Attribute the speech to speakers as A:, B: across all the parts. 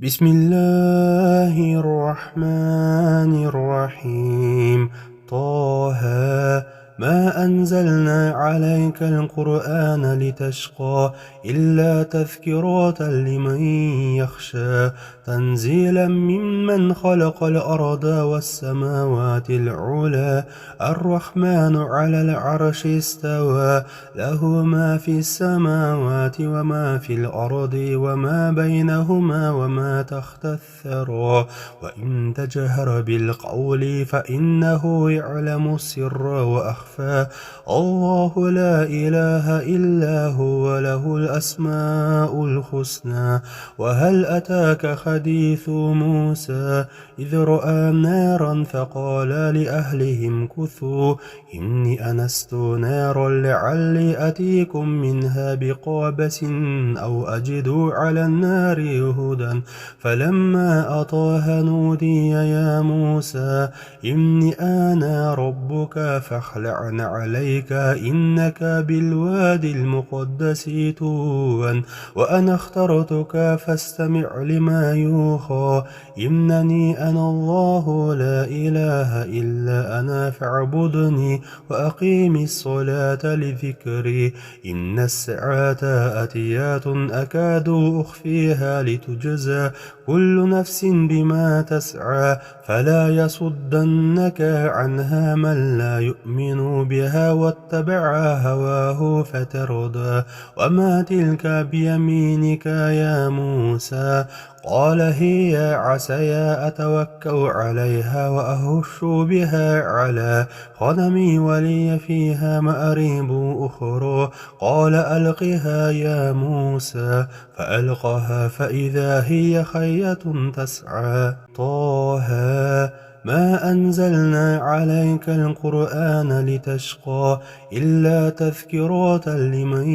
A: بسم الله الرحمن الرحيم. طه. ما أنزلنا عليك القرآن لتشقى إلا تذكرة لمن يخشى تنزيلا ممن خلق الأرض والسماوات العلى الرحمن على العرش استوى له ما في السماوات وما في الأرض وما بينهما وما تحت الثرى وإن تجهر بالقول فإنه يعلم السر وأخفى الله لا إله إلا هو له الأسماء الحسنى. وهل أتاك حديث موسى إذ رأى نارا فقال لأهلهم كثوا إني أنست نارا لعلي أتيكم منها بقابس أو أجد على النار هدى فلما أطاها نودي يا موسى إني أنا ربك فاخلع عليك إنك بالوادي المقدس طوى وأنا اخترتك فاستمع لما يوحى إنني أنا الله لا إله إلا أنا فاعبدني وأقيم الصلاة لذكري إن الساعة آتيات أكاد أخفيها لتجزى كل نفس بما تسعى فلا يصدنك عنها من لا يؤمن بها واتبع هواه فتردى وما تلك بيمينك يا موسى قال هي عصاي أتوكأ عليها وأهش بها على غنمي ولي فيها مآريب أخرى قال ألقها يا موسى فألقها فإذا هي حية تسعى. طه. ما أنزلنا عليك القرآن لتشقى إلا تذكرة لمن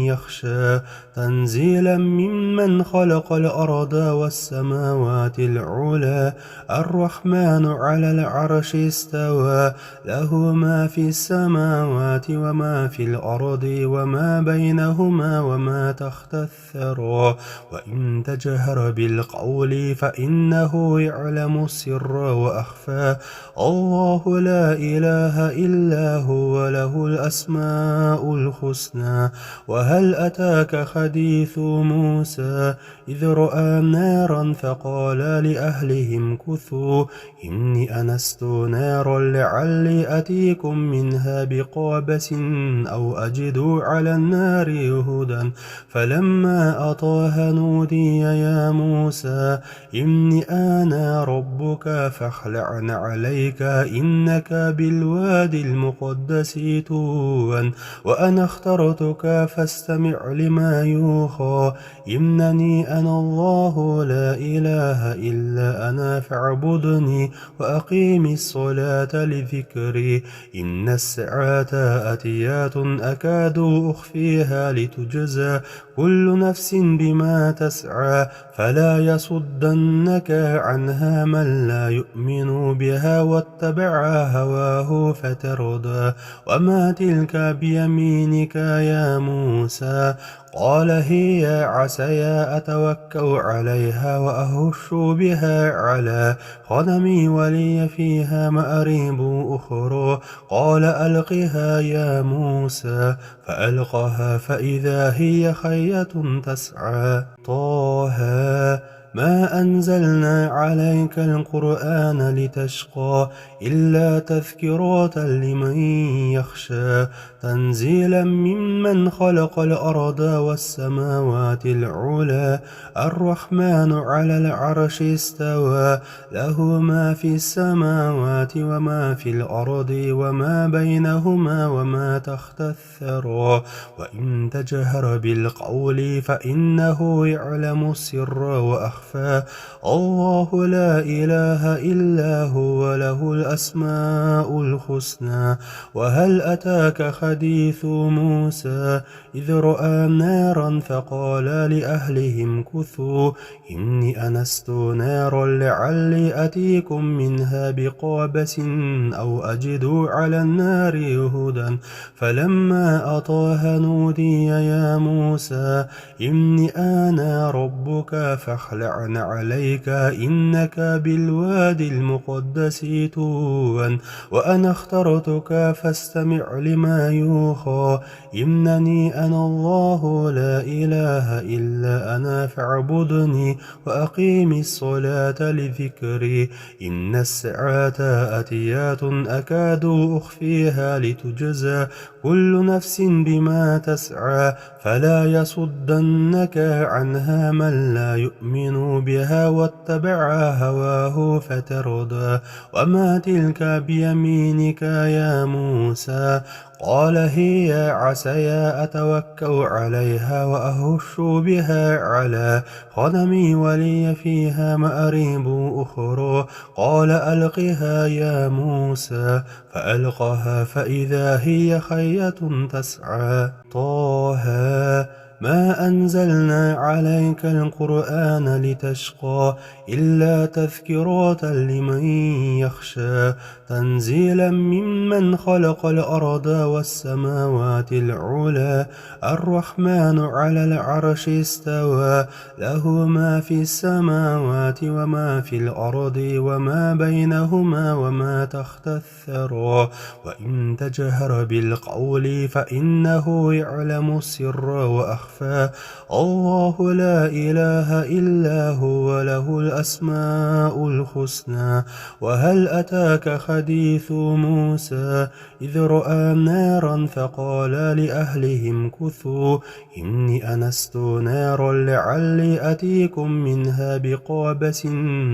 A: يخشى تنزيلا ممن خلق الأرض والسماوات العلى الرحمن على العرش استوى له ما في السماوات وما في الأرض وما بينهما وما تحت الثرى وإن تجهر بالقول فإنه يعلم السر وأخفى الله لا إله إلا هو له الأسماء الحسنى. وهل أتاك حديث موسى إذ رأى نارا فقال لأهلهم كثوا إني أنست نارا لعلي أتيكم منها بقابس أو أجد على النار هدى فلما أطاها نودي يا موسى إني أنا ربك فاخلع عليك إنك بالوادي المقدس طوى وأنا اخترتك فاستمع لما يوحى إنني أنا الله لا إله إلا أنا فاعبدني وأقيم الصلاة لذكري إن الساعة آتيات أكاد أخفيها لتجزى كل نفس بما تسعى فلا يصدنك عنها من لا يؤمن بها واتبع هواه فتردى وما تلك بيمينك يا موسى قال هي عصاي أتوكأ عليها وأهش بها على غنمي ولي فيها مآريب أخرى قال ألقها يا موسى فألقها فإذا هي حية تسعى. طه. ما أنزلنا عليك القرآن لتشقى إلا تذكرة لمن يخشى تنزيلا ممن خلق الأرض والسماوات العلى الرحمن على العرش استوى له ما في السماوات وما في الأرض وما بينهما وما تحت الثرى وإن تجهر بالقول فإنه يعلم السر وأخفى الله لا إله إلا هو له الأسماء الحسنى. وهل أتاك حديث موسى إذ رأى نارا فقال لأهلهم كثوا إني أنست نارا لعلي أتيكم منها بقابس أو أجد على النار هدى فلما أطاها نودي يا موسى إني أنا ربك فاخلع فاخلع عليك إنك بالوادي المقدس طوى وأنا اخترتك فاستمع لما يوحى إنني أنا الله لا إله إلا أنا فاعبدني وأقيم الصلاة لذكري إن الساعة آتيات أكاد أخفيها لتجزى كل نفس بما تسعى فلا يصدنك عنها من لا يؤمن بها واتبع هواه فتردى وما تلك بيمينك يا موسى قال هي عصاي أتوكأ عليها وأهش بها على غنمي ولي فيها مآريب أخرى قال ألقها يا موسى فألقها فإذا هي حية تسعى طه ما أنزلنا عليك القرآن لتشقى إلا تذكرة لمن يخشى تنزيلا ممن خلق الأرض والسماوات العلى الرحمن على العرش استوى له ما في السماوات وما في الأرض وما بينهما وما تحت الثرى وإن تجهر بالقول فإنه يعلم السر وأخفى الله لا إله إلا هو له الأسماء الحسنى وهل أتاك حديث موسى إذ رأى نارا فقال لأهلهم كثوا إني أنست نارا لعلي أتيكم منها بقابس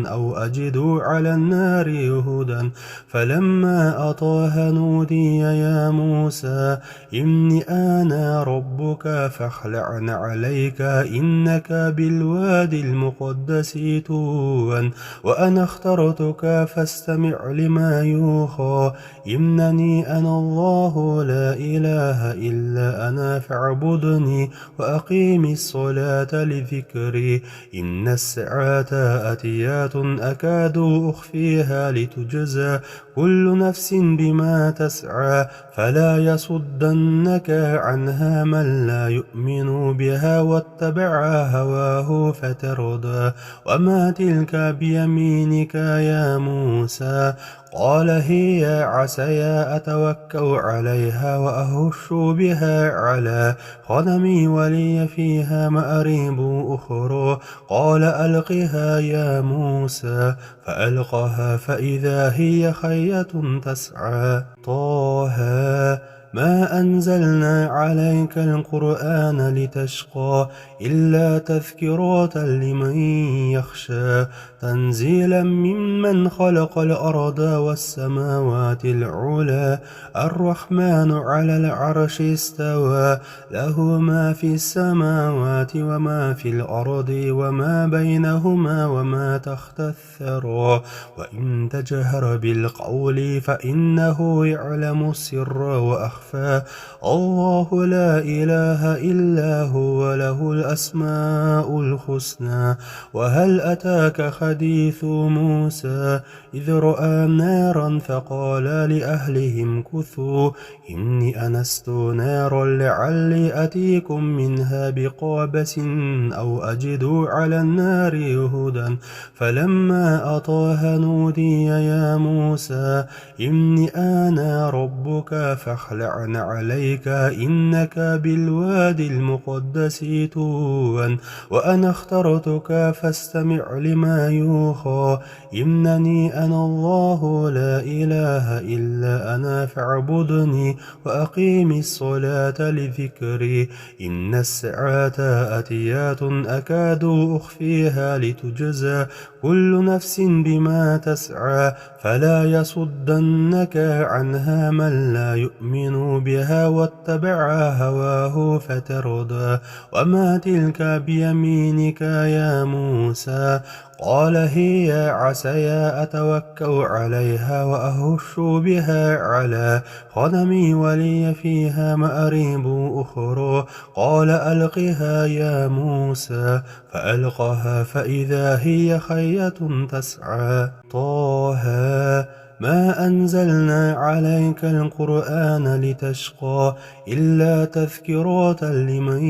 A: أو أجد على النار هدى فلما أطاها نودي يا موسى إني أنا ربك فاخلع عليك إنك بالوادي المقدس طوى وأنا اخترتك فاستمع لما يوحى إنني أنا الله لا إله إلا أنا فاعبدني وأقيم الصلاة لذكري إن الساعة آتيات أكاد أخفيها لتجزى كل نفس بما تسعى فلا يصدنك عنها من لا يؤمن بها واتبع هواه فتردى وما تلك بيمينك يا موسى قال هي عصاي أتوكأ عليها وأهش بها على غنمي ولي فيها مآريب أخرى قال ألقها يا موسى فألقها فإذا هي حية تسعى طه ما أنزلنا عليك القرآن لتشقى إلا تذكرة لمن يخشى تنزيلا ممن خلق الأرض والسماوات العلى الرحمن على العرش استوى له ما في السماوات وما في الأرض وما بينهما وما تحت الثرى وإن تجهر بالقول فإنه يعلم السر وأخفى الله لا إله إلا هو له الأسماء الحسنى وهل أتاك حديث موسى إذ رأى نارا فقال لأهلهم كثوا إني أنست نارا لعلي أتيكم منها بقابس أو أجد على النار هدى فلما أطاها نودي يا موسى إني أنا ربك فاخلع عليك إنك بالوادي المقدس طوى وأنا اخترتك فاستمع لما يوحى إنني أنا الله لا إله إلا أنا فاعبدني وأقيم الصلاة لذكري إن الساعة آتيات أكاد أخفيها لتجزى كل نفس بما تسعى فلا يصدنك عنها من لا يؤمن بها واتبع هواه فتردى وما تلك بيمينك يا موسى قال هي عصاي أتوكأ عليها وأهش بها على غنمي ولي فيها مآريب أخرى قال ألقها يا موسى فألقها فإذا هي حية تسعى طه ما أنزلنا عليك القرآن لتشقى إلا تذكرة لمن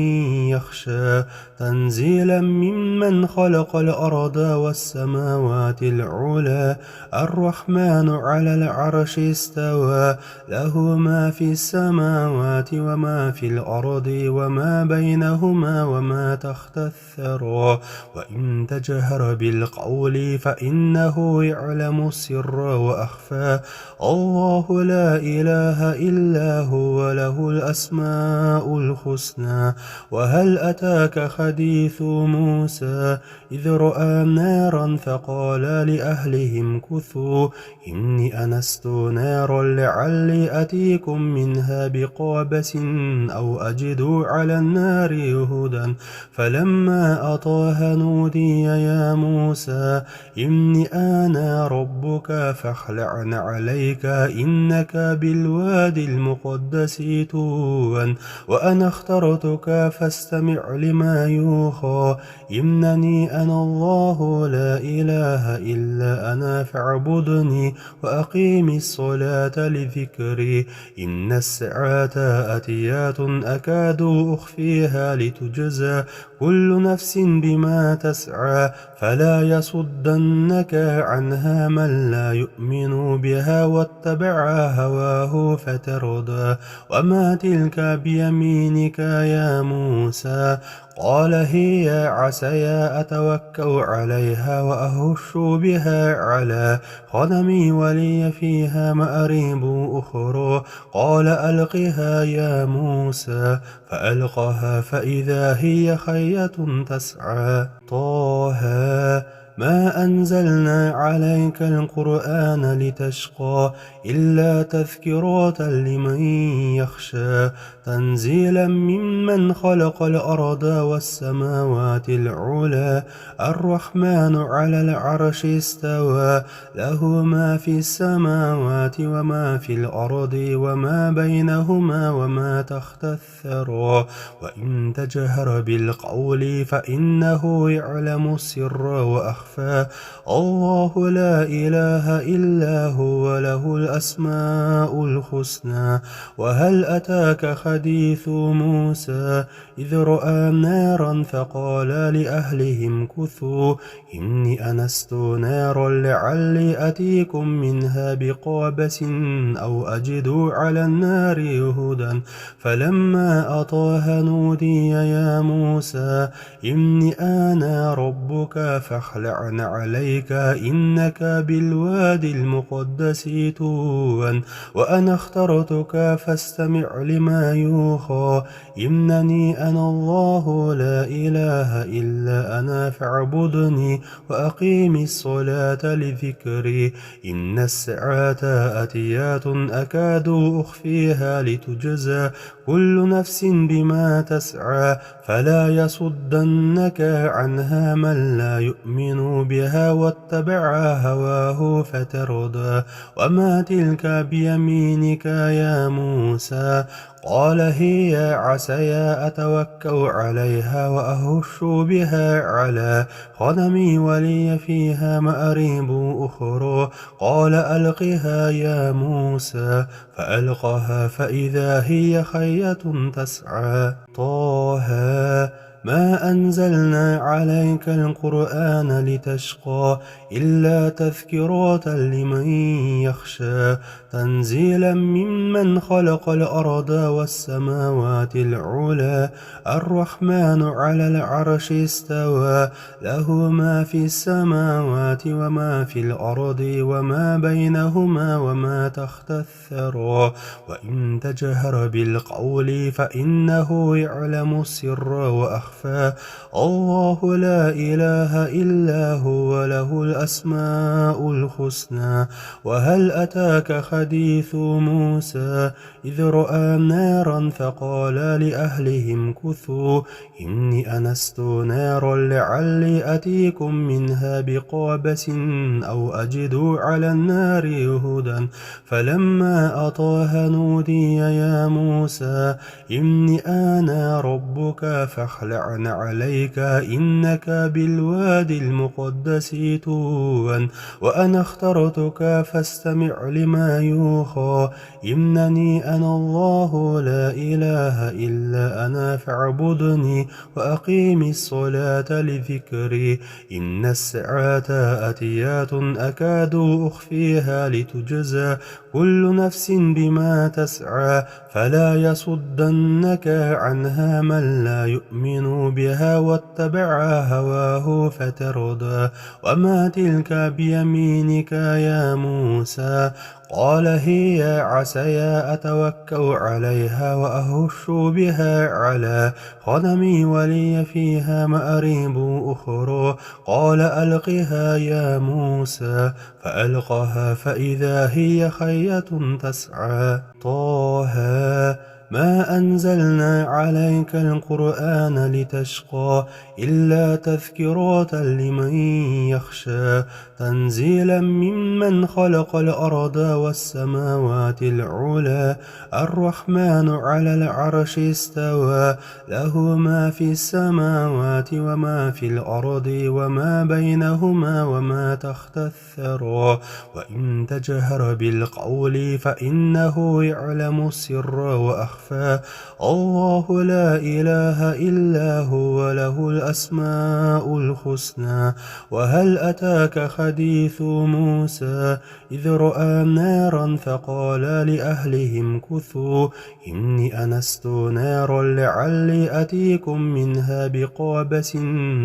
A: يخشى تنزيلا ممن خلق الأرض والسماوات العلى الرحمن على العرش استوى له ما في السماوات وما في الأرض وما بينهما وما تحت الثرى وإن تجهر بالقول فإنه يعلم السر وأخفى الله لا إله إلا هو له الأسماء الحسنى وهل أتاك حديث موسى إذ رأى نارا فقال لأهلهم كثوا إني أنست نارا لعلي أتيكم منها بقابس أو أجد على النار هدى فلما أطاها نودي يا موسى إني أنا ربك فاخلع عليك إنك بالوادي المقدس طوى وأنا اخترتك فاستمع لما يوحى إنني أنا الله لا إله إلا أنا فاعبدني وأقيم الصلاة لذكري إن الساعة آتيات أكاد أخفيها لتجزى كل نفس بما تسعى فلا يصدنك عنها من لا يؤمن بها واتبع هواه فتردى وما تلك بيمينك يا موسى قال هي عصاي أتوكأ عليها وأهش بها على غنمي ولي فيها مآريب أخرى قال ألقها يا موسى فألقها فإذا هي حية تسعى طه ما أنزلنا عليك القرآن لتشقى إلا تذكرة لمن يخشى تنزيلا ممن خلق الأرض والسماوات العلى الرحمن على العرش استوى له ما في السماوات وما في الأرض وما بينهما وما تحت الثرى وإن تجهر بالقول فإنه يعلم السر وأخفى الله لا إله إلا هو له الأسماء الحسنى وهل أتاك حديث موسى إذ رأى نارا فقال لأهلهم كثوا إني أنست نارا لعلي أتيكم منها بقابس أو أجد على النار هدى فلما أطاها نودي يا موسى إني أنا ربك فاخلع عليك إنك بالوادي المقدس طوى وأنا اخترتك فاستمع لما يوحى إنني أنا الله لا إله إلا أنا فاعبدني وأقيم الصلاة لذكري إن الساعة آتيات أكاد أخفيها لتجزى كل نفس بما تسعى فلا يصدنك عنها من لا يؤمن بها واتبع هواه فتردى وما تلك بيمينك يا موسى قال هي عصاي أتوكأ عليها وأهش بها على غنمي ولي فيها مآريب أخرى قال ألقها يا موسى فألقها فإذا هي حية تسعى طه ما أنزلنا عليك القرآن لتشقى إلا تذكرة لمن يخشى تنزيلا ممن خلق الأرض والسماوات العلى الرحمن على العرش استوى له ما في السماوات وما في الأرض وما بينهما وما تحت الثرى وإن تجهر بالقول فإنه يعلم السر وأخفى الله لا إله إلا هو له الأسماء الحسنى وهل أتاك حديث موسى إذ رأى نارا فقال لأهلهم كثوا إني أنست نارا لعلي أتيكم منها بقابس أو أجد على النار هدى فلما أطاها نودي يا موسى إني أنا ربك فاخلع فاخلع عليك إنك بالوادي المقدس طوى وأنا اخترتك فاستمع لما يوحى إنني أنا الله لا إله إلا أنا فاعبدني وأقيم الصلاة لذكري إن الساعة آتيات أكاد أخفيها لتجزى كل نفس بما تسعى فلا يصدنك عنها من لا يؤمن بها واتبع هواه فتردى وما تلك بيمينك يا موسى قال هي عصاي أتوكأ عليها وأهش بها على غنمي ولي فيها مآريب أخرى قال ألقها يا موسى فألقها فإذا هي حية تسعى طه ما أنزلنا عليك القرآن لتشقى إلا تذكرة لمن يخشى تنزيلا ممن خلق الأرض والسماوات العلى الرحمن على العرش استوى له ما في السماوات وما في الأرض وما بينهما وما تحت الثرى وإن تجهر بالقول فإنه يعلم السر وأخفى الله لا إله إلا هو له الأسماء الحسنى وهل أتاك حديث موسى إذ رأى نارا فقال لأهلهم كثوا إني أنست نارا لعلي أتيكم منها بقابس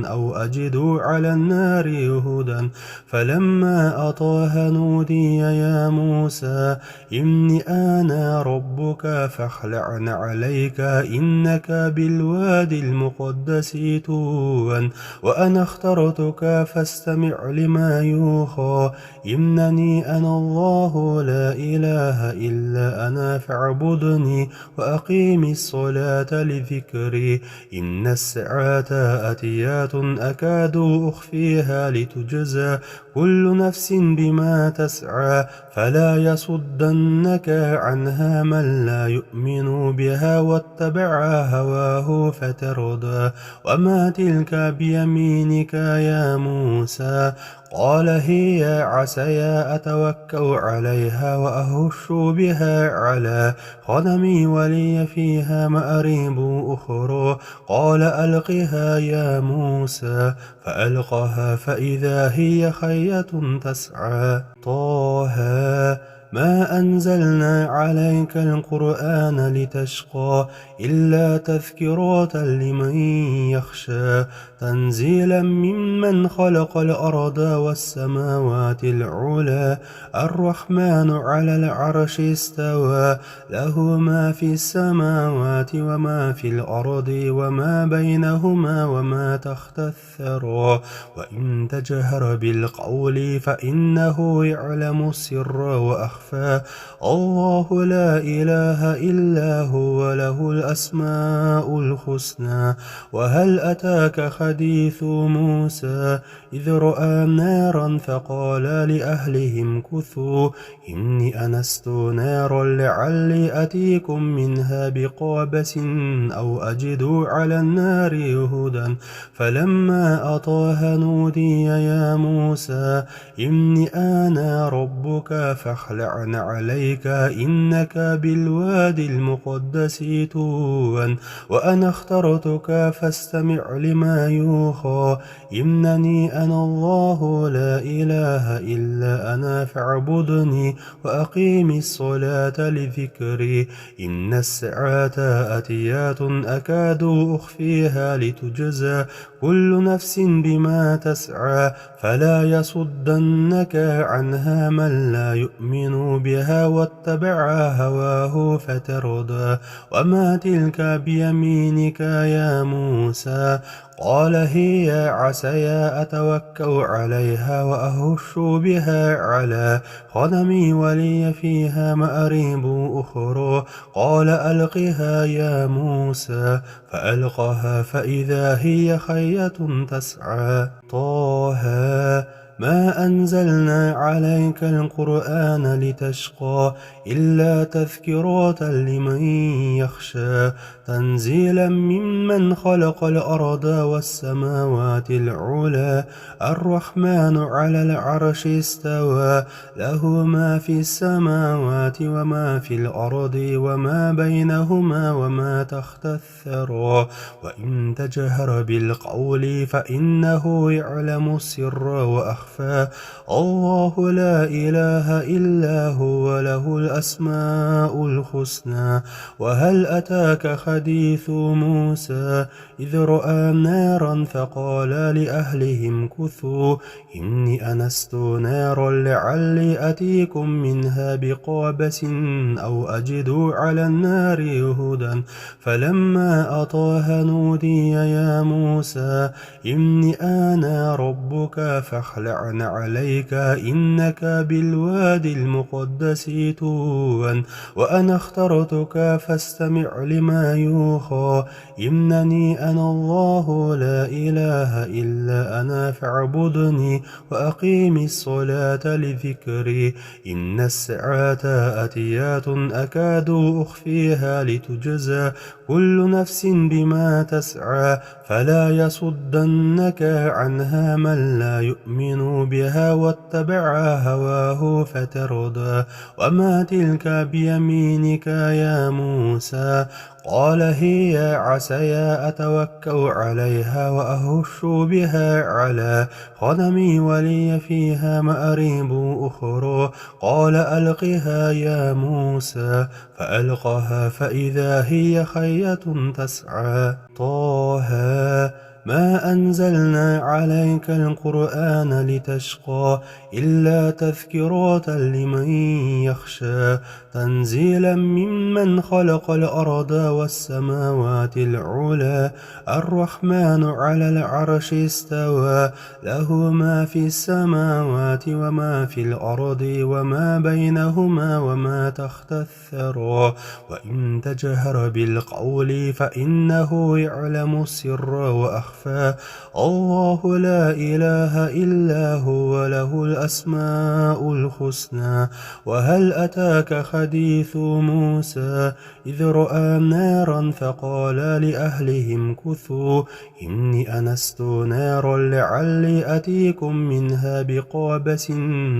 A: أو أجد على النار هدى فلما أطاها نودي يا موسى إني أنا ربك فاخلع عليك إنك بالوادي المقدس طوى وأنا اخترتك فاستمع لما يوحى إنني أنا الله لا إله إلا أنا فاعبدني وأقيم الصلاة لذكري إن الساعة آتيات أكاد أخفيها لتجزى كل نفس بما تسعى فلا يصدنك عنها من لا يؤمن بها واتبع هواه فتردى وما تلك بيمينك يا موسى قال هي عصاي أتوكأ عليها وأهش بها على غنمي ولي فيها مآريب أخرى قال ألقها يا موسى فألقها فإذا هي حية تسعى طه ما أنزلنا عليك القرآن لتشقى إلا تذكرة لمن يخشى تنزيلا ممن خلق الأرض والسماوات العلى الرحمن على العرش استوى له ما في السماوات وما في الأرض وما بينهما وما تحت الثرى وإن تجهر بالقول فإنه يعلم السر وأخفى الله لا إله إلا هو له الأسماء الحسنى وهل أتاك حديث موسى إذ رأى نارا فقال لأهلهم كثوا إني أنست نارا لعلي أتيكم منها بقابس أو أجد على النار هدى فلما أطاها نودي يا موسى إني أنا ربك فاخلع عليك إنك بالوادي المقدس طوى وأنا اخترتك فاستمع لما يوحى إنني أنا الله لا إله إلا أنا فاعبدني وأقيم الصلاة لذكري إن الساعة آتيات أكاد أخفيها لتجزى كل نفس بما تسعى فلا يصدنك عنها من لا يؤمن بها واتبع هواه فتردى وما تلك بيمينك يا موسى قال هي عصاي أتوكأ عليها وأهش بها على غنمي ولي فيها مآريب أخرى قال ألقها يا موسى فألقها فإذا هي حية تسعى طه ما أنزلنا عليك القرآن لتشقى إلا تذكرة لمن يخشى تنزيلا ممن خلق الأرض والسماوات العلى الرحمن على العرش استوى له ما في السماوات وما في الأرض وما بينهما وما تحت الثرى وإن تجهر بالقول فإنه يعلم السر وأخفى الله لا إله إلا هو له الأسماء الحسنى وهل أتاك حديث موسى إذ رأى نارا فقال لأهلهم كثوا إني أنست نارا لعلي أتيكم منها بقابس أو أجد على النار هدى فلما أطاها نودي يا موسى إني أنا ربك فاخلع عليك إنك بالوادي المقدس طوى وأنا اخترتك فاستمع لما يوحى إنني أنا الله لا إله إلا أنا فاعبدني وأقيم الصلاة لذكري إن الساعة آتيات أكاد أخفيها لتجزى كل نفس بما تسعى فلا يصدنك عنها من لا يؤمن بها واتبع هواه فتردى وما تلك بيمينك يا موسى قال هي عصاي أتوكأ عليها وأهش بها على غنمي ولي فيها مآريب أخرى قال ألقها يا موسى فألقها فإذا هي حية تسعى طه ما أنزلنا عليك القرآن لتشقى إلا تذكرة لمن يخشى تنزيلا ممن خلق الأرض والسماوات العلى الرحمن على العرش استوى له ما في السماوات وما في الأرض وما بينهما وما تحت الثرى وإن تجهر بالقول فإنه يعلم السر وأخفى الله لا إله إلا هو له الأسماء الحسنى وهل أتاك حديث موسى إذ رأى نارا فقال لأهلهم كثوا إني أنست نارا لعلي أتيكم منها بقابس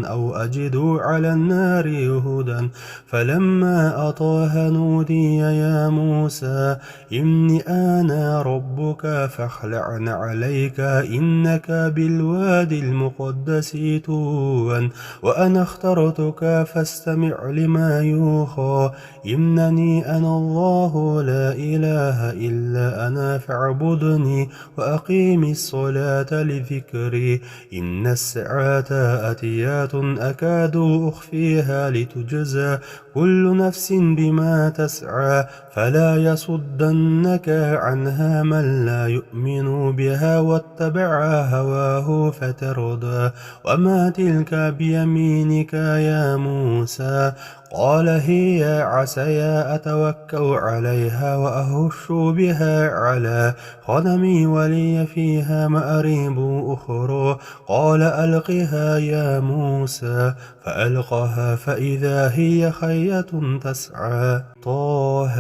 A: أو أجد على النار هدى فلما أطاها نودي يا موسى إني أنا ربك فاخلع عليك إنك بالوادي المقدس طوى وأنا اخترتك فاستمع لما يوحى إنني أنا الله لا إله إلا أنا فاعبدني وأقيم الصلاة لذكري إن الساعة آتيات أكاد أخفيها لتجزى كل نفس بما تسعى فلا يصدنك عنها من لا يؤمن بها واتبع هواه فتردى وما تلك بيمينك يا موسى قال هي عصاي أتوكأ عليها وأهش بها على غنمي ولي فيها مآريب أخرى قال ألقها يا موسى فألقها فإذا هي حية تسعى طه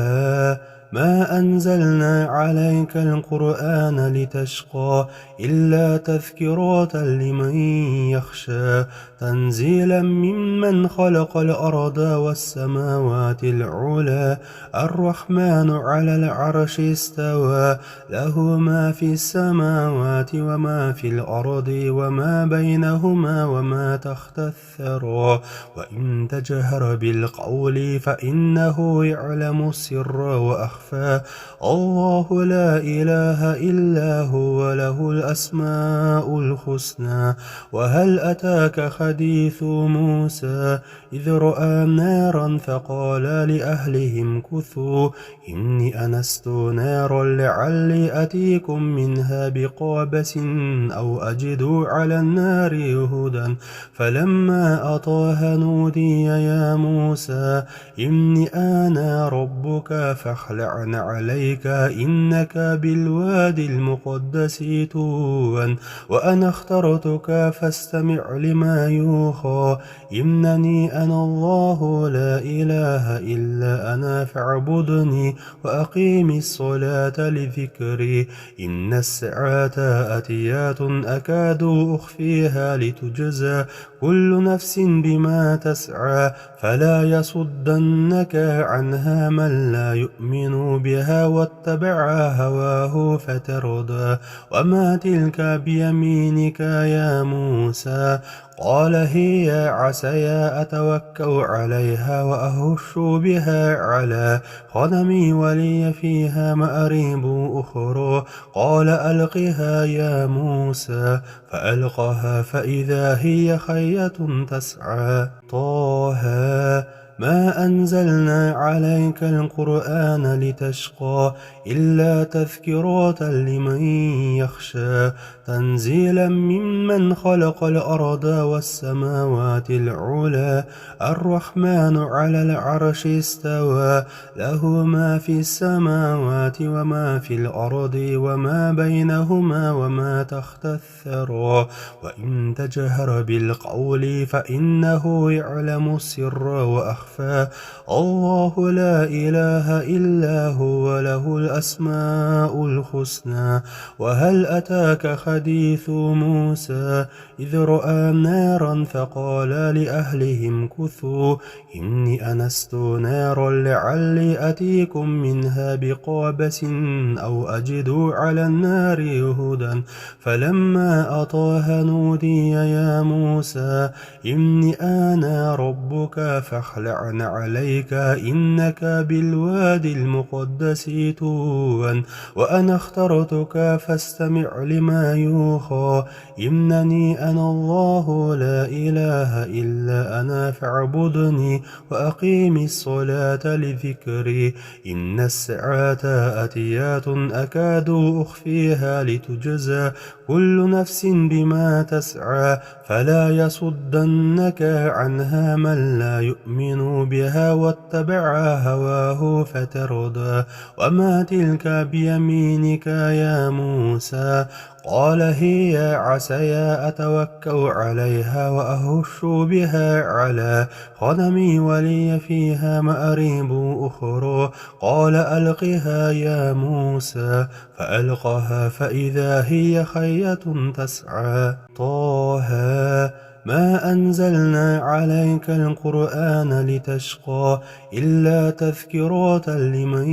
A: ما أنزلنا عليك القرآن لتشقى إلا تذكرة لمن يخشى تنزيلا ممن خلق الأرض والسماوات العلى الرحمن على العرش استوى له ما في السماوات وما في الأرض وما بينهما وما تحت الثرى وإن تجهر بالقول فإنه يعلم السر وأخفى الله لا إله إلا هو له الأسماء الحسنى وهل أتاك حديث موسى إذ رأى نارا فقال لأهلهم كثوا إني أنست نارا لعلي أتيكم منها بقابس أو أجد على النار هدى فلما أطاها نودي يا موسى إني أنا ربك فاخلع فاخلع عليك إنك بالوادي المقدس طوى وأنا اخترتك فاستمع لما يوحى إنني أنا الله لا إله إلا أنا فاعبدني وأقيم الصلاة لذكري إن الساعة آتيات أكاد أخفيها لتجزى كل نفس بما تسعى فلا يصدنك عنها من لا يؤمن بها واتبع هواه فتردى وما تلك بيمينك يا موسى قال هي عصاي أتوكأ عليها وأهش بها على غنمي ولي فيها مآريب أخرى قال ألقها يا موسى فألقها فإذا هي حية تسعى طه ما أنزلنا عليك القرآن لتشقى إلا تذكرة لمن يخشى تنزيلا ممن خلق الأرض والسماوات العلى الرحمن على العرش استوى له ما في السماوات وما في الأرض وما بينهما وما تحت الثرى وإن تجهر بالقول فإنه يعلم السر وأخفى الله لا إله إلا هو له الأسماء الحسنى وهل أتاك حديث موسى إذ رأى نارا فقال لأهلهم كثوا إني أنست نارا لعلي أتيكم منها بقابس أو أجد على النار هدى فلما أطاها نودي يا موسى إني أنا ربك فاخلع عليك إنك بالوادي المقدس طوى وأنا اخترتك فاستمع لما يوحى إنني أنا الله لا إله إلا أنا فاعبدني وأقيم الصلاة لذكري إن الساعة آتيات أكاد أخفيها لتجزى كل نفس بما تسعى فلا يصدنك عنها من لا يؤمن بها واتبع هواه فتردى وما تلك بيمينك يا موسى قال هي عصاي أتوكأ عليها وأهش بها على غنمي ولي فيها مآريب أخرى قال ألقها يا موسى فألقها فإذا هي حية تسعى طه ما أنزلنا عليك القرآن لتشقى إلا تذكرة لمن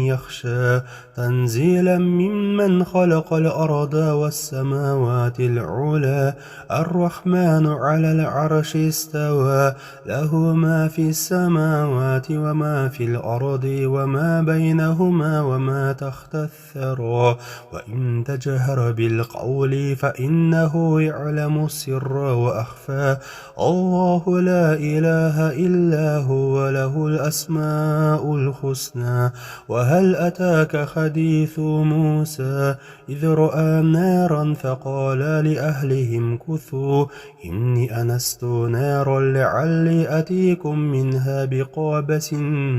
A: يخشى تنزيلا ممن خلق الأرض والسماوات العلى الرحمن على العرش استوى له ما في السماوات وما في الأرض وما بينهما وما تحت الثرى وإن تجهر بالقول فإنه يعلم السر وأخفى الله لا إله إلا هو له الأسماء الحسنى وهل أتاك حديث موسى إذ رأى نارا فقال لأهلهم كثوا إني أنست نارا لعلي أتيكم منها بقابس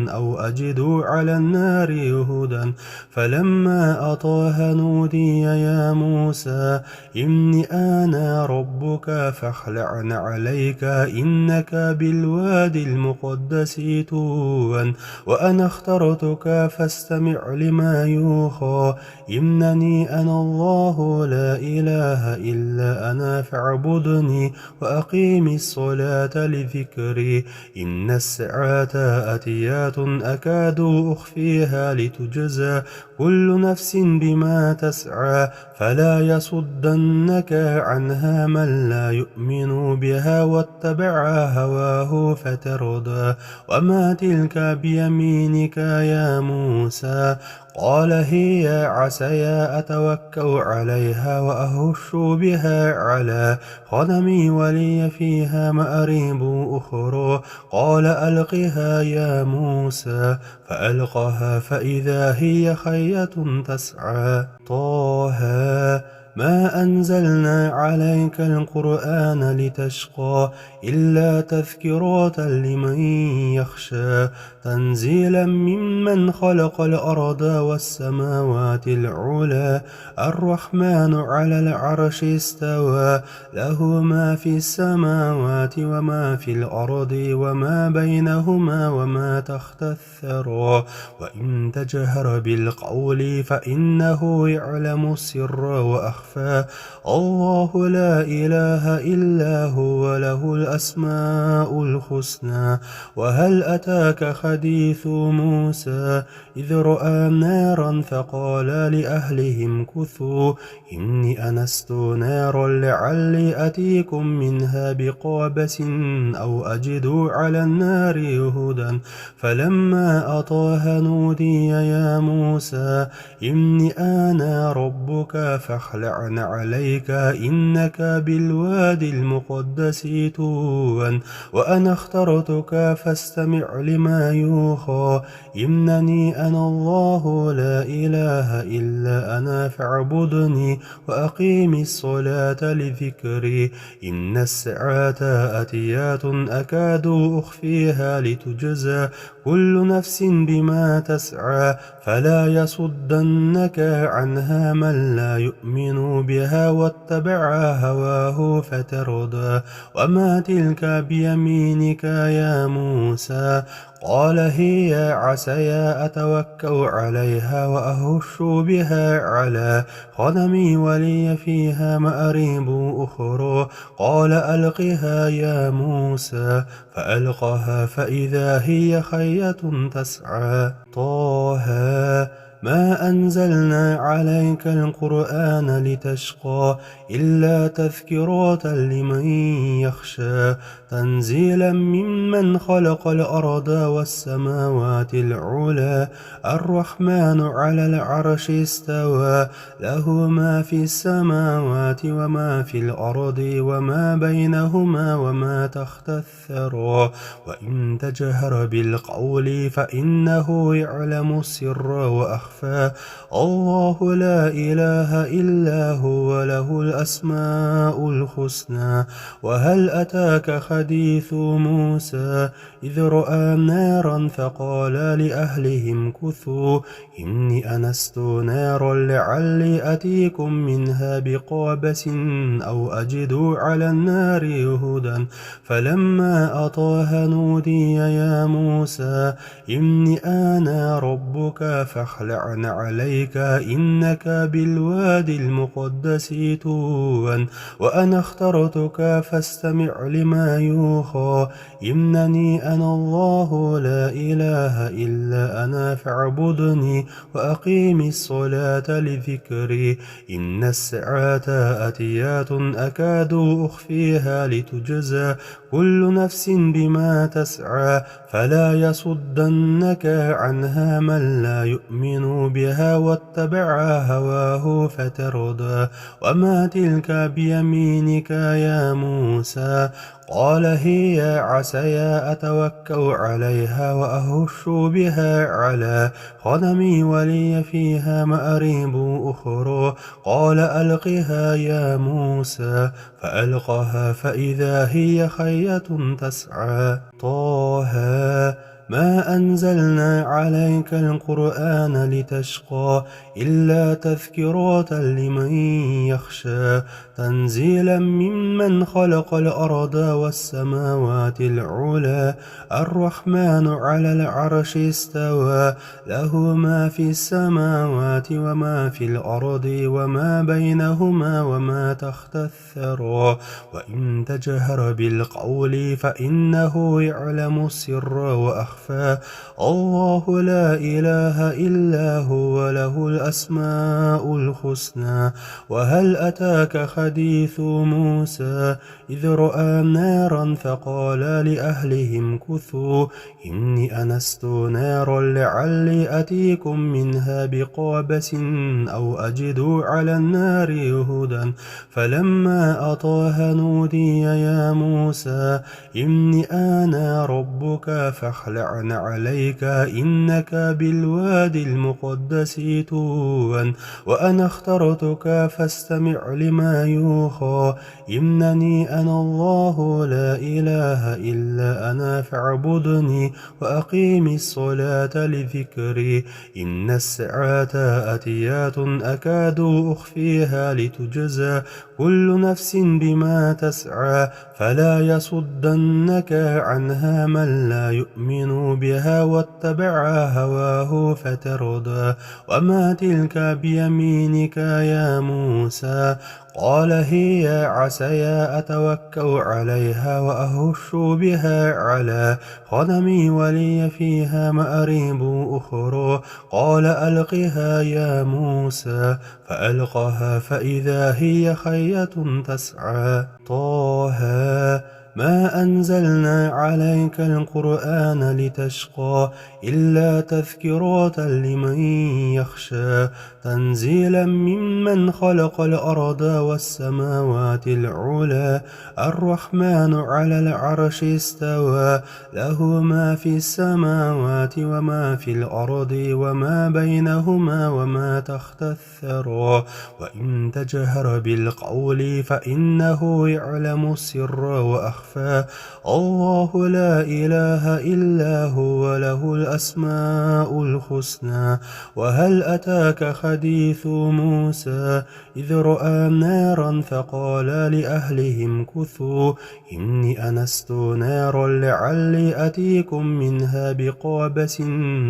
A: أو أجد على النار هدى فلما أطاها نودي يا موسى إني أنا ربك فاخلع عليك إنك بالوادي المقدس طوى وأنا اخترتك فاستمع لما يوحى إنني أنا الله لا إله إلا أنا فاعبدني وأقيم الصلاة لذكري إن الساعة آتيات أكاد أخفيها لتجزى كل نفس بما تسعى فلا يصدنك عنها من لا يؤمن بها واتبع هواه فتردى وما تلك بيمينك يا موسى قال هي عصاي أتوكأ عليها وأهش بها على غنمي ولي فيها مآريب أخرى قال ألقها يا موسى فألقها فإذا هي حية تسعى طه ما أنزلنا عليك القرآن لتشقى إلا تذكرة لمن يخشى تنزيلا ممن خلق الأرض والسماوات العلى الرحمن على العرش استوى له ما في السماوات وما في الأرض وما بينهما وما تحت الثرى وإن تجهر بالقول فإنه يعلم السر وأخفى الله لا إله إلا هو له الأسماء الحسنى وهل أتاك حديث موسى إذ رأى نارا فقال لأهلهم كثوا إني أنست نارا لعلي أتيكم منها بقابس أو أجد على النار هدى فلما أطاها نودي يا موسى إني أنا ربك فاخلع عليك إنك بالوادي المقدس طوى وأنا اخترتك فاستمع لما يوحى إنني أنا الله لا إله إلا أنا فاعبدني وأقيم الصلاة لذكري إن الساعة آتيات أكاد أخفيها لتجزى كل نفس بما تسعى فلا يصدنك عنها من لا يؤمن بها واتبع هواه فتردى وما تلك بيمينك يا موسى قال هي عصاي أتوكأ عليها وأهش بها على غنمي ولي فيها مآريب أخرى قال ألقها يا موسى فألقها فإذا هي حية تسعى طه ما أنزلنا عليك القرآن لتشقى إلا تذكرة لمن يخشى تنزيلا ممن خلق الأرض والسماوات العلى الرحمن على العرش استوى له ما في السماوات وما في الأرض وما بينهما وما تحت الثرى وإن تجهر بالقول فإنه يعلم السر وأخفى الله لا إله إلا هو له الأسماء الحسنى وهل أتاك حديث موسى إذ رأى نارا فقال لأهلهم كثوا إني أنست نارا لعلي أتيكم منها بقابس أو أجد على النار هدى فلما أطاها نودي يا موسى إني أنا ربك فاخلع عليك إنك بالوادي المقدس طوى وأنا اخترتك فاستمع لما يوحى إنني أنا الله لا إله إلا أنا فاعبدني وأقيم الصلاة لذكري إن الساعة آتيات أكاد أخفيها لتجزى كل نفس بما تسعى فلا يصدنك عنها من لا يؤمن بها واتبع هواه فتردى وما تلك بيمينك يا موسى قال هي عصاي أتوكأ عليها وأهش بها على غنمي ولي فيها مآريب أخرى قال ألقها يا موسى فألقها فإذا هي حية تسعى طه ما أنزلنا عليك القرآن لتشقى إلا تذكرة لمن يخشى تنزيلا ممن خلق الأرض والسماوات العلى الرحمن على العرش استوى له ما في السماوات وما في الأرض وما بينهما وما تحت الثرى وإن تجهر بالقول فإنه يعلم السر وأخفى الله لا إله إلا هو له الأسماء الحسنى وهل أتاك حديث موسى إذ رأى نارا فقال لأهلهم كثوا إني أنست نارا لعلي أتيكم منها بقابس أو أجد على النار هدى فلما أطاها نودي يا موسى إني أنا ربك فاخلع فاخلعن عليك إنك بالوادي المقدس طوى وأنا اخترتك فاستمع لما يوحى إنني أنا الله لا إله إلا أنا فاعبدني وأقيم الصلاة لذكري إن الساعة آتيات أكاد أخفيها لتجزى كل نفس بما تسعى فلا يصدنك عنها من لا يؤمن بها واتبع هواه فتردى وما تلك بيمينك يا موسى قال هي عصاي أتوكأ عليها وأهش بها على غنمي ولي فيها مآريب أخرى قال ألقها يا موسى فألقها فإذا هي حية تسعى طه ما أنزلنا عليك القرآن لتشقى إلا تذكرة لمن يخشى تنزيلا ممن خلق الأرض والسماوات العلى الرحمن على العرش استوى له ما في السماوات وما في الأرض وما بينهما وما تحت الثرى وإن تجهر بالقول فإنه يعلم السر وأخفى الله لا إله إلا هو له الأسماء الحسنى وهل أتاك حديث موسى إذ رأى نارا فقال لأهلهم كثوا إني أنست نارا لعلي أتيكم منها بقابس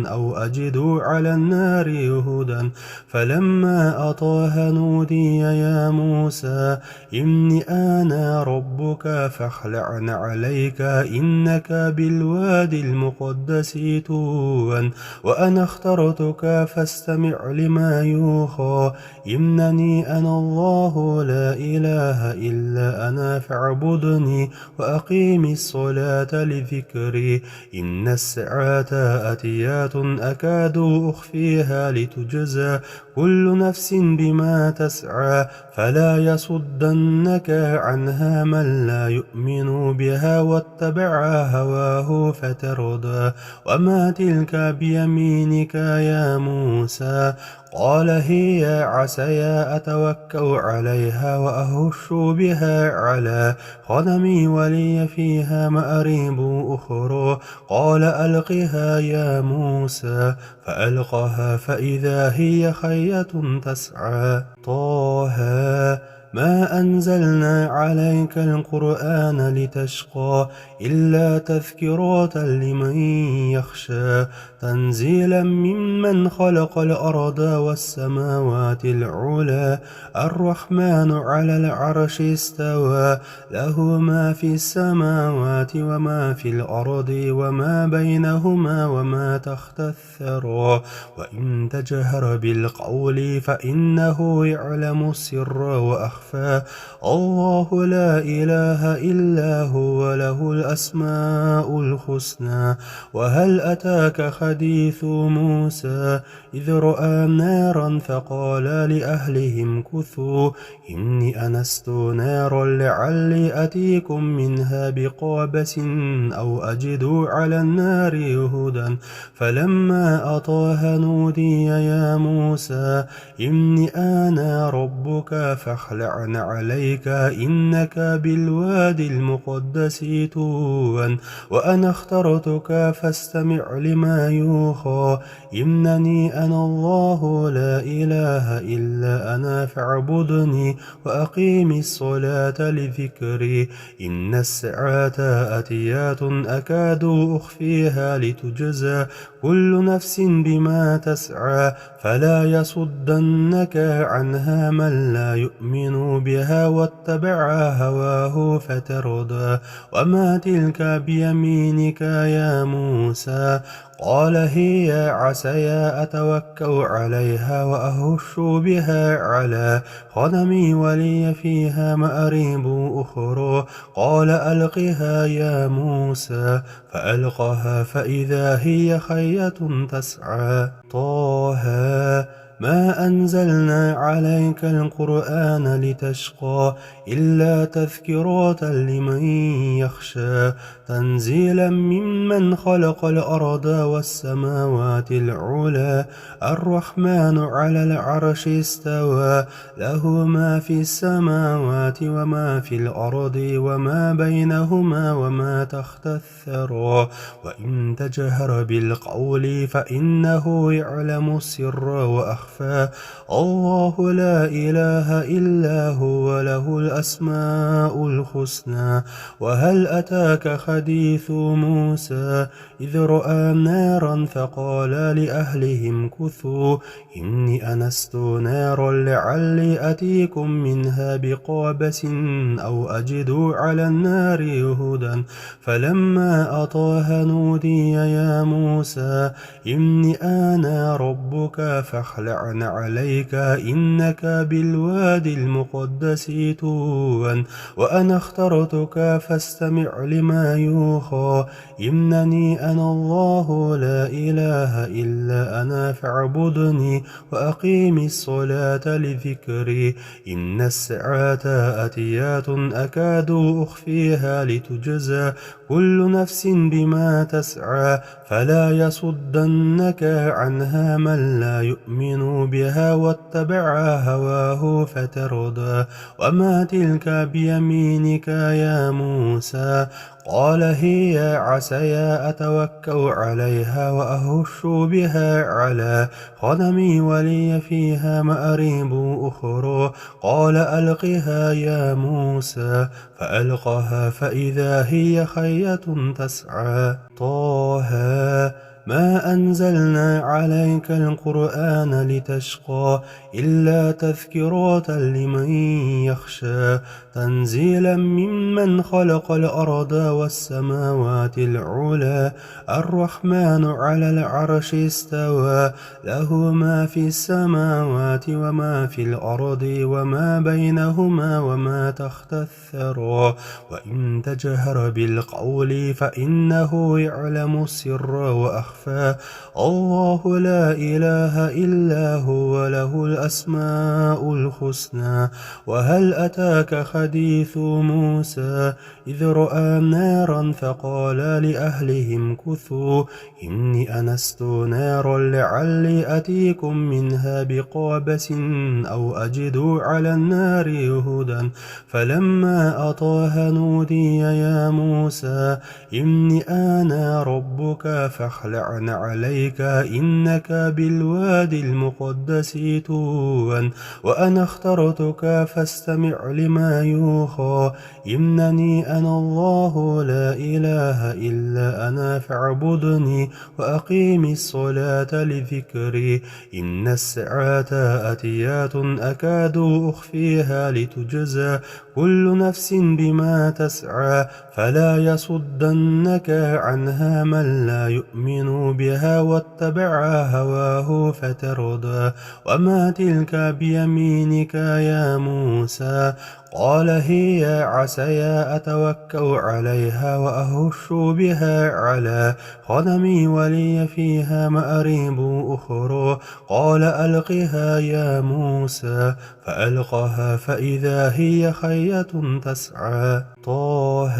A: أو أجد على النار هدى فلما أطاها نودي يا موسى إني أنا ربك فاخلعن عليك إنك بالوادي المقدس طوى وأنا اخترتك فاستمع لما يوحى إنني أنا الله لا إله إلا أنا فاعبدني وأقيم الصلاة لذكري إن الساعة آتيات أكاد أخفيها لتجزى كل نفس بما تسعى فلا يصدنك عنها من لا يؤمن بها واتبع هواه فتردى وما تلك بيمينك يا موسى قال هي عصاي أتوكأ عليها وأهش بها على غنمي ولي فيها مآريب أخرى قال ألقها يا موسى فألقها فإذا هي حية تسعى طه ما أنزلنا عليك القرآن لتشقى إلا تذكرة لمن يخشى تنزيلا ممن خلق الأرض والسماوات العلى الرحمن على العرش استوى له ما في السماوات وما في الأرض وما بينهما وما تحت الثرى وإن تجهر بالقول فإنه يعلم السر وأخفى الله لا إله إلا هو له الأسماء الحسنى وهل أتاك حديث موسى إذ رأى نارا فقال لأهلهم كثوا إني أنست نارا لعلي أتيكم منها بقابس أو أجد على النار هدى فلما أطاها نودي يا موسى إني أنا ربك فاخلعن عليك إنك بالوادي المقدس طوى وأنا اخترتك فاستمع لما يوحى إنني أنا الله لا إله إلا أنا فاعبدني وأقيم الصلاة لذكري إن الساعة آتيات أكاد أخفيها لتجزى كل نفس بما تسعى فلا يصدنك عنها من لا يؤمن بها واتبع هواه فتردى وما تلك بيمينك يا موسى قال هي عصاي أتوكأ عليها وأهش بها على غنمي ولي فيها مآريب أخرى قال ألقها يا موسى فألقها فإذا هي حية تسعى طه ما أنزلنا عليك القرآن لتشقى إلا تذكرة لمن يخشى تنزيلا ممن خلق الأرض والسماوات العلى الرحمن على العرش استوى له ما في السماوات وما في الأرض وما بينهما وما تحت الثرى وإن تجهر بالقول فإنه يعلم السر وأخفى الله لا إله إلا هو له الأسماء الحسنى وهل أتاك حديث موسى إذ رأى نارا فقال لأهلهم كثوا إني أنست نارا لعلي أتيكم منها بقابس أو أجد على النار هدى فلما أطاها نودي يا موسى إني أنا ربك فاخلع عليك إنك بالوادي المقدس طوى وأنا اخترتك فاستمع لما يوحى إنني أنا الله لا إله إلا أنا فاعبدني وأقيم الصلاة لذكري إن الساعة آتيات أكاد أخفيها لتجزى كل نفس بما تسعى فلا يصدنك عنها من لا يؤمن بها واتبع هواه فتردى وما تلك بيمينك يا موسى قال هي عصاي أتوكأ عليها وأهش بها على غنمي ولي فيها مآريب أخرى قال ألقها يا موسى فألقها فإذا هي حية تسعى طه ما أنزلنا عليك القرآن لتشقى إلا تذكرة لمن يخشى تنزيلا ممن خلق الأرض والسماوات العلى الرحمن على العرش استوى له ما في السماوات وما في الأرض وما بينهما وما تحت الثرى وإن تجهر بالقول فإنه يعلم السر وأخفى الله لا إله إلا هو له الأسماء الحسنى وهل أتاك حديث موسى إذ رأى نارا فقال لأهلهم كثوا إني أنست نارا لعلي أتيكم منها بقابس أو أجد على النار هدى فلما أطاها نودي يا موسى إني أنا ربك فاخلع عليك إنك بالوادي المقدس طوى وأنا اخترتك فاستمع لما يوحى إنني أنا الله لا إله إلا أنا فاعبدني وأقيم الصلاة لذكري إن الساعة آتيات أكاد أخفيها لتجزى كل نفس بما تسعى فلا يصدنك عنها من لا يؤمن بها واتبع هواه فتردى وما تلك بيمينك يا موسى قال هي عصاي أتوكأ عليها وأهش بها على غنمي ولي فيها مآريب أخرى قال ألقها يا موسى فألقها فإذا هي حية تسعى طه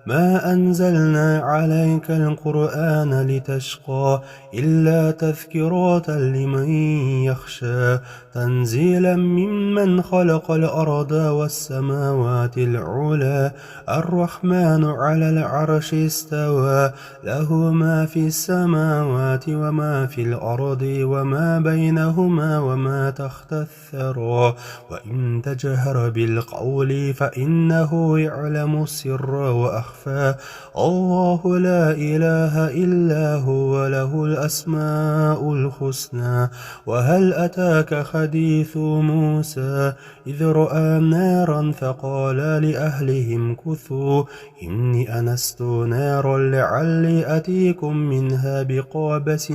A: ما أنزلنا عليك القرآن لتشقى إلا تذكرة لمن يخشى تنزيلا ممن خلق الأرض والسماوات العلى الرحمن على العرش استوى له ما في السماوات وما في الأرض وما بينهما وما تحت الثرى وإن تجهر بالقول فإنه يعلم السر وأخفى الله لا إله إلا هو له الأسماء الحسنى وهل أتاك حديث موسى إذ رأى نارا فقال لأهلهم كثوا إني أنست نارا لعلي أتيكم منها بقابس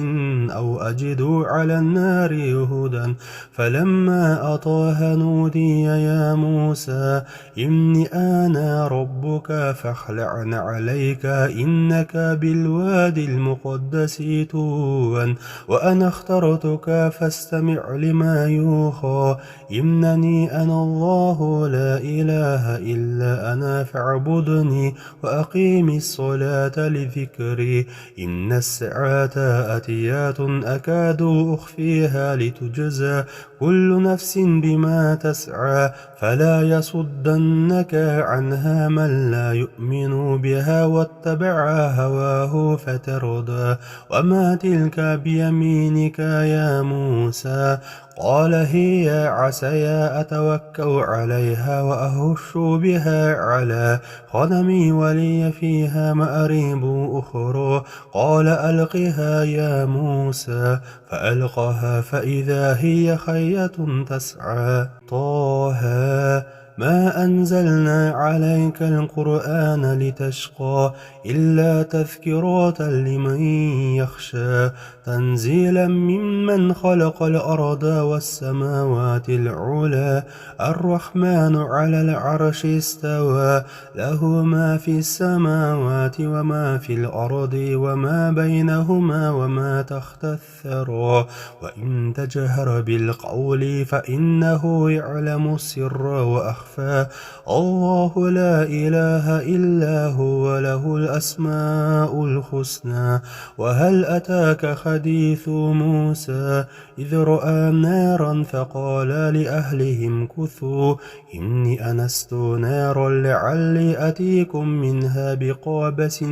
A: أو أجد على النار هدى فلما أطاها نودي يا موسى إني أنا ربك فاخلع فاخلع عليك إنك بالواد المقدس طوى وأنا اخترتك فاستمع لما يوحى إنني أنا الله لا إله إلا أنا فاعبدني وأقيم الصلاة لذكري إن الساعة آتيات أكاد أخفيها لتجزى كل نفس بما تسعى فلا يصدنك عنها من لا يؤمن بها واتبع هواه فتردى وما تلك بيمينك يا موسى قال هي عصاي أتوكأ عليها وأهش بها على غنمي ولي فيها مآريب أخرى قال ألقها يا موسى فألقها فإذا هي حية تسعى طه ما أنزلنا عليك القرآن لتشقى إلا تذكرة لمن يخشى تنزيلا ممن خلق الأرض والسماوات العلى الرحمن على العرش استوى له ما في السماوات وما في الأرض وما بينهما وما تحت الثرى وإن تجهر بالقول فإنه يعلم السر وأخفى الله لا إله إلا هو له الأسماء الحسنى وهل أتاك حديث موسى إذ رأى نارا فقال لأهلهم كثوا إني أنست نارا لعلي أتيكم منها بقابس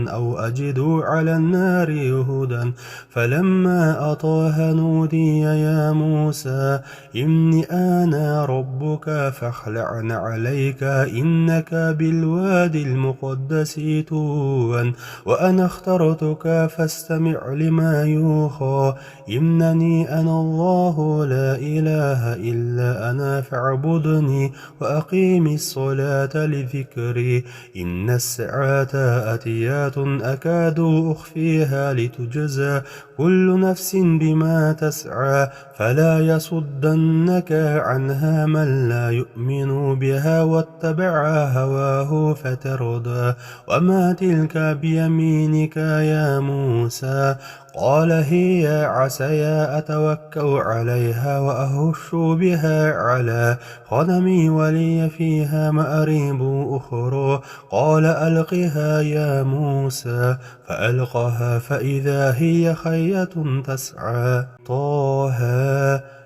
A: أو أجد على النار هدى فلما أطاها نودي يا موسى إني أنا ربك فاخلع عليك إنك بالواد المقدس طوى وأنا اخترتك فاستمع لما يوحى إنني أنا الله لا إله إلا أنا فاعبدني وأقيم الصلاة لذكري إن الساعة آتيات أكاد أخفيها لتجزى كل نفس بما تسعى فلا يصدنك عنها من لا يؤمن بها واتبع هواه فتردى وما تلك بيمينك يا موسى قال هي عصاي أتوكأ عليها وأهش بها على غنمي ولي فيها مآريب أخرى قال ألقها يا موسى فألقها فإذا هي حية تسعى طه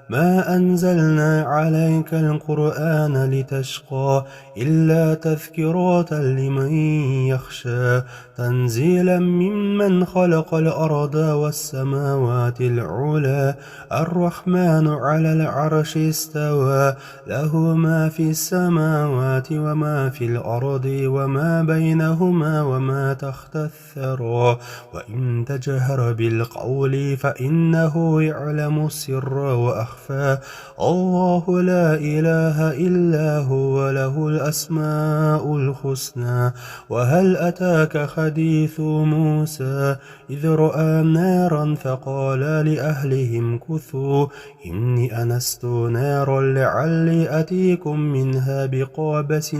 A: ما أنزلنا عليك القرآن لتشقى إلا تذكرة لمن يخشى تنزيلا ممن خلق الأرض والسماوات العلى الرحمن على العرش استوى له ما في السماوات وما في الأرض وما بينهما وما تحت الثرى وإن تجهر بالقول فإنه يعلم السر وأخفى الله لا إله إلا هو له الأسماء الحسنى وهل أتاك حديث موسى إذ رأى نارا فقال لأهلهم كثوا إني أنست نارا لعلي أتيكم منها بقابس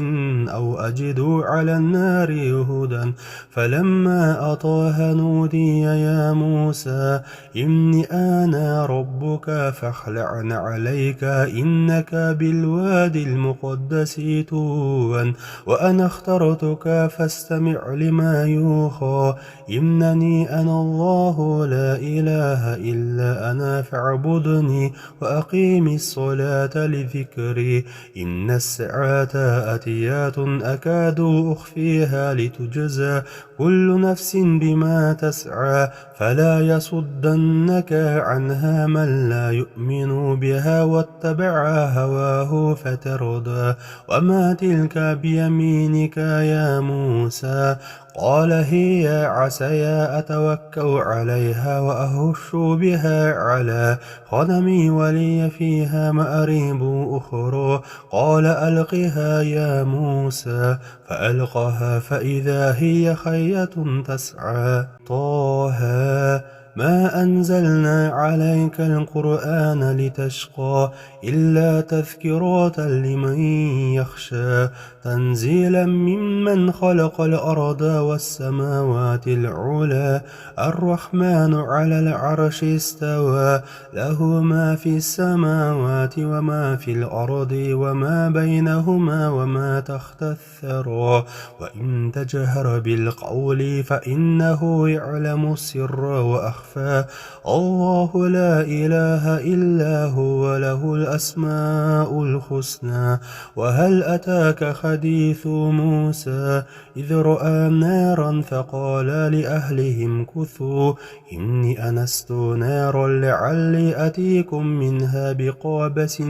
A: أو أجد على النار هدى فلما أطاها نودي يا موسى إني أنا ربك فاخلع عليك إنك بالواد المقدس طوى وأنا اخترتك فاستمع لما يوحى إنني أنا الله لا إله إلا أنا فاعبدني وأقيم الصلاة لذكري إن الساعة آتيات أكاد أخفيها لتجزى كل نفس بما تسعى فلا يصدنك عنها من لا يؤمن بها واتبع هواه فتردى وما تلك بيمينك يا موسى قال هي عصاي أتوكأ عليها وأهش بها على غنمي ولي فيها مآريب أخرى قال ألقها يا موسى فألقها فإذا هي حية تسعى طه ما أنزلنا عليك القرآن لتشقى إلا تذكرة لمن يخشى تنزيلا ممن خلق الأرض والسماوات العلى الرحمن على العرش استوى له ما في السماوات وما في الأرض وما بينهما وما تحت الثرى وإن تجهر بالقول فإنه يعلم السر وأخفى الله لا إله إلا هو له الأسماء الحسنى وهل أتاك حديث موسى إذ رأى نارا فقال لأهلهم كثوا إني أنست نارا لعلي أتيكم منها بقابس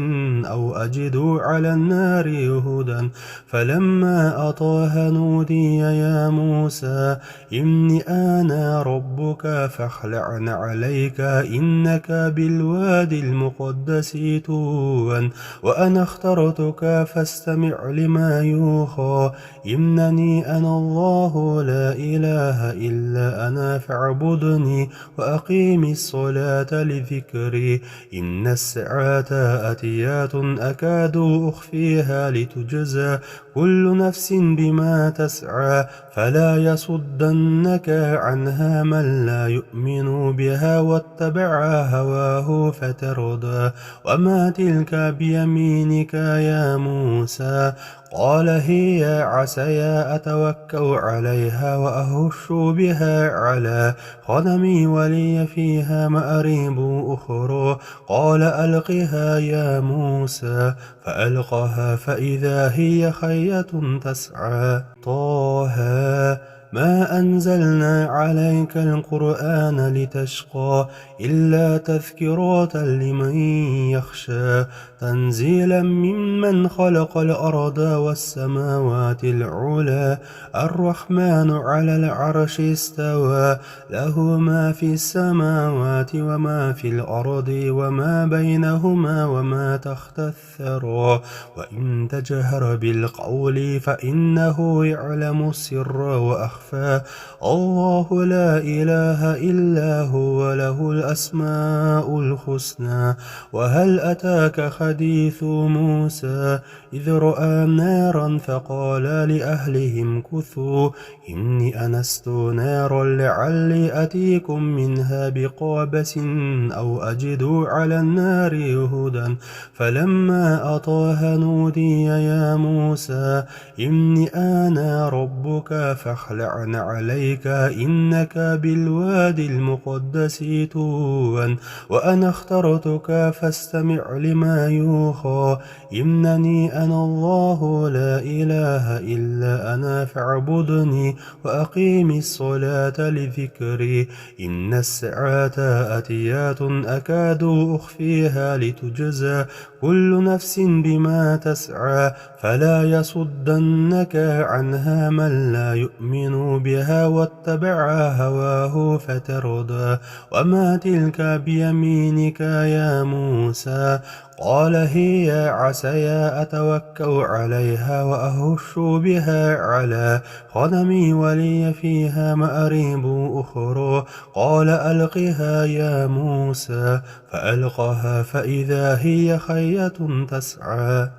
A: أو أجد على النار هدى فلما أطاها نودي يا موسى إني أنا ربك فاخلع عليك إنك بالوادي المقدس طوى وأنا اخترتك فاستمع لما يوحى إنني أنا الله لا إله إلا أنا فاعبدني وأقيم الصلاة لذكري إن الساعة آتيات أكاد أخفيها لتجزى كل نفس بما تسعى فلا يصدنك عنها من لا يؤمن بها واتبع هواه فتردى وما تلك بيمينك يا موسى قال هي عصاي أتوكأ عليها وأهش بها على غنمي ولي فيها مآريب أخرى قال ألقها يا موسى فألقها فإذا هي حية تسعى طه ما أنزلنا عليك القرآن لتشقى إلا تذكرة لمن يخشى تنزيلا ممن خلق الأرض والسماوات العلى الرحمن على العرش استوى له ما في السماوات وما في الأرض وما بينهما وما تحت الثرى وإن تجهر بالقول فإنه يعلم السر وأخفى الله لا إله إلا هو له الأسماء الحسنى وهل أتاك حديث موسى إذ رأى نارا فقال لأهلهم كثوا إني أنست نارا لعلي أتيكم منها بقابس أو أجد على النار هدى فلما أطاها نودي يا موسى إني أنا ربك فاخلع عليك إنك بالوادي المقدس طوى وأنا اخترتك فاستمع لما يوحى إنني أنا الله لا إله إلا أنا فاعبدني وأقيم الصلاة لذكري إن الساعة آتيات أكاد أخفيها لتجزى كل نفس بما تسعى فلا يصدنك عنها من لا يؤمن بها واتبع هواه فتردى وما تلك بيمينك يا موسى قال هي عصاي أتوكأ عليها وأهش بها على غنمي ولي فيها مآريب أخرى قال ألقها يا موسى فألقها فإذا هي حية تسعى